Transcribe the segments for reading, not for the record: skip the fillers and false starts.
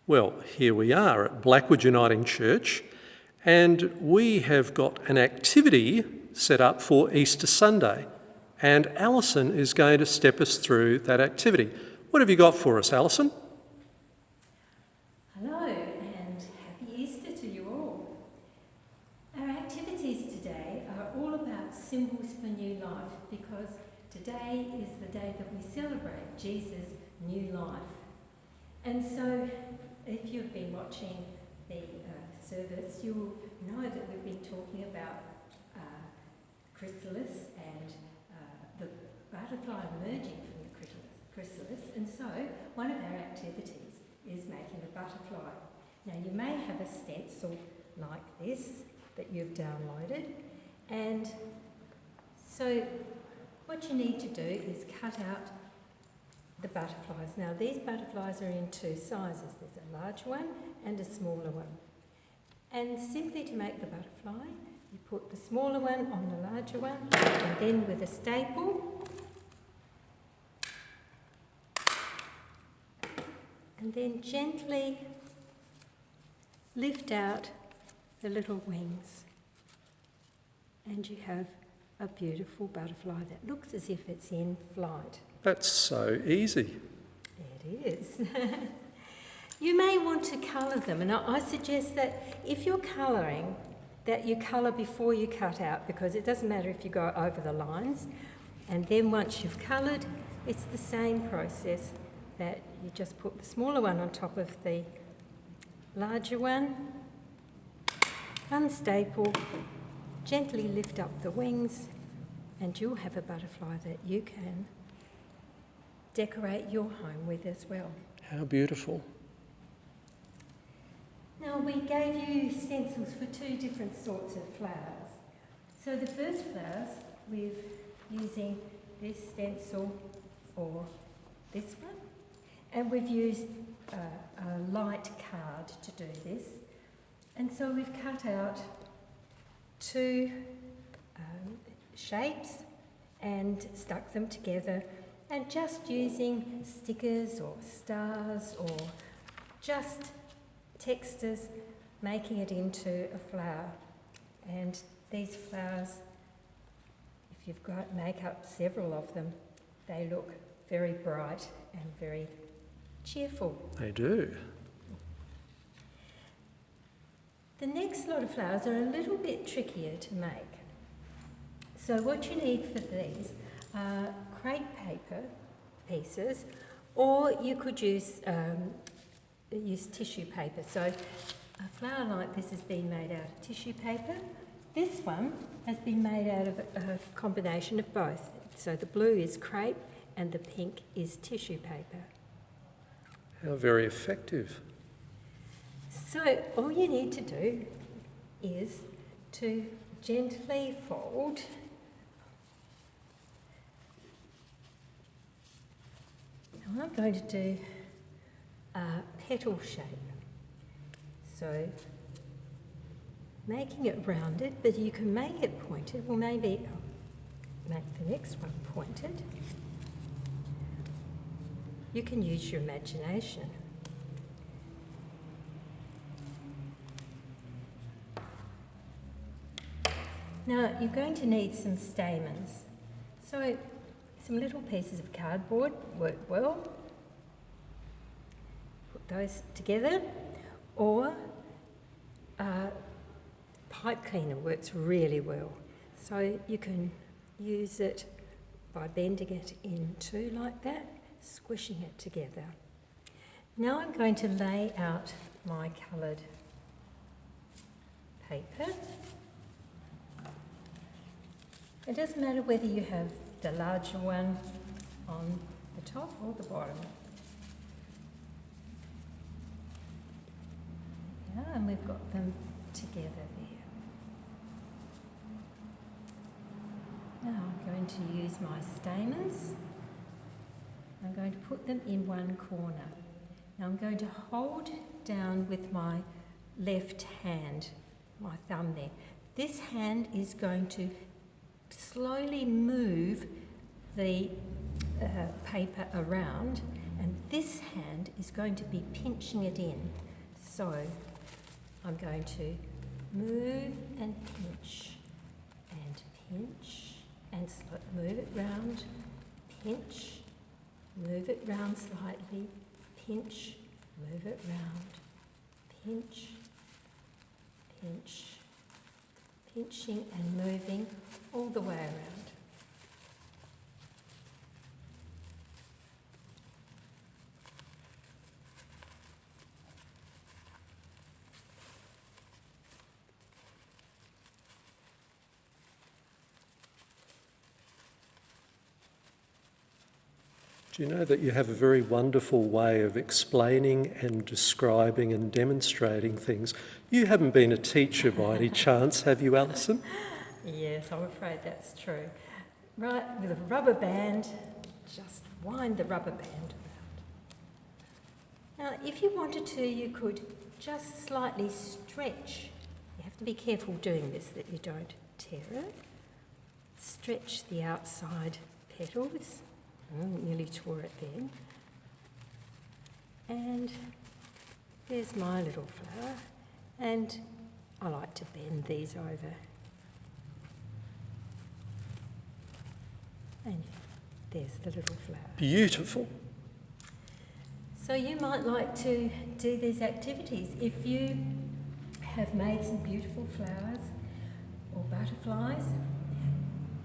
Well, here we are at Blackwood Uniting Church, and we have got an activity set up for Easter Sunday, and Alison is going to step us through that activity. What have you got for us, Alison? Hello and happy Easter to you all. Our activities today are all about symbols for new life, because today is the day that we celebrate Jesus' new life. And so if you've been watching the service, you'll know that we've been talking about chrysalis and the butterfly emerging from the chrysalis. And so one of our activities is making a butterfly. Now you may have a stencil like this that you've downloaded, and so what you need to do is cut out the butterflies. Now these butterflies are in two sizes. There's a large one and a smaller one. And simply to make the butterfly, you put the smaller one on the larger one, and then with a staple, and then gently lift out the little wings, and you have a beautiful butterfly that looks as if it's in flight. That's so easy. It is. You may want to colour them, and I suggest that if you're colouring, that you colour before you cut out, because it doesn't matter if you go over the lines. And then once you've coloured, it's the same process, that you just put the smaller one on top of the larger one, unstaple, gently lift up the wings, and you'll have a butterfly that you can decorate your home with as well. How beautiful. Now we gave you stencils for two different sorts of flowers. So the first flowers, we're using this stencil or this one, and we've used a light card to do this. And so we've cut out two shapes and stuck them together, and just using stickers or stars or just textures, making it into a flower. And these flowers, if you've got make up several of them, they look very bright and very cheerful. They do. The next lot of flowers are a little bit trickier to make. So what you need for these are crepe paper pieces, or you could use tissue paper. So a flower like this has been made out of tissue paper. This one has been made out of a combination of both. So the blue is crepe and the pink is tissue paper. How very effective. So all you need to do is to gently fold now I'm going to do a petal shape. So making it rounded, but you can make it pointed. Well, maybe I'll make the next one pointed. You can use your imagination. Now you're going to need some stamens. So some little pieces of cardboard work well. Put those together, or pipe cleaner works really well. So you can use it by bending it in two like that, squishing it together. Now I'm going to lay out my coloured paper. It doesn't matter whether you have the larger one on the top or the bottom. Yeah, and we've got them together there. Now I'm going to use my stamens. I'm going to put them in one corner. Now I'm going to hold down with my left hand, my thumb there. This hand is going to slowly move the paper around, And this hand is going to be pinching it in. So I'm going to move and pinch and move it round, pinch, move it round slightly, pinch, move it round, pinch, pinch, pinching and moving all the way around. Do you know that you have a very wonderful way of explaining and describing and demonstrating things? You haven't been a teacher by any chance, have you, Alison? Yes, I'm afraid that's true. Right, with a rubber band, just wind the rubber band around. Now, if you wanted to, you could just slightly stretch. You have to be careful doing this that you don't tear it. Stretch the outside petals. Oh, nearly tore it then. And there's my little flower. And I like to bend these over. And there's the little flower. Beautiful. So you might like to do these activities. If you have made some beautiful flowers or butterflies,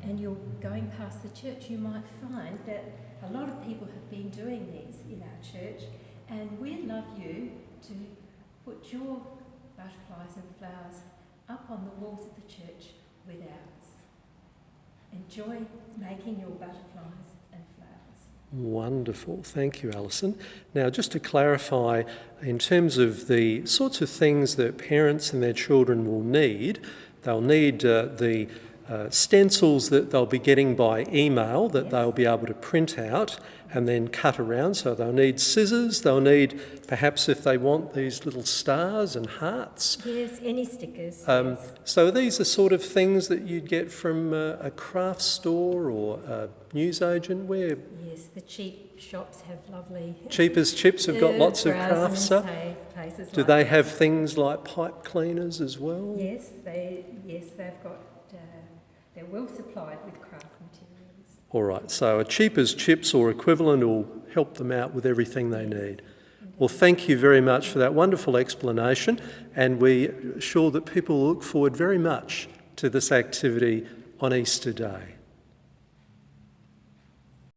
and you're going past the church, you might find that a lot of people have been doing these in our church, and we'd love you to put your butterflies and flowers up on the walls of the church with ours. Enjoy making your butterflies and flowers. Wonderful. Thank you, Alison. Now, just to clarify, in terms of the sorts of things that parents and their children will need, they'll need the stencils that they'll be getting by email that they'll be able to print out and then cut around. So they'll need scissors, they'll need, perhaps if they want, these little stars and hearts. Yes, any stickers. Yes. So these are sort of things that you'd get from a craft store or a newsagent where... Yes, the cheap shops have lovely... Cheapers Chips have got lots of craft stuff. Do they have things like pipe cleaners as well? Yes, they've got... they're well supplied with craft materials. All right, so a Cheapers Chips or equivalent will help them out with everything they need. Well, thank you very much for that wonderful explanation, and we're sure that people look forward very much to this activity on Easter Day.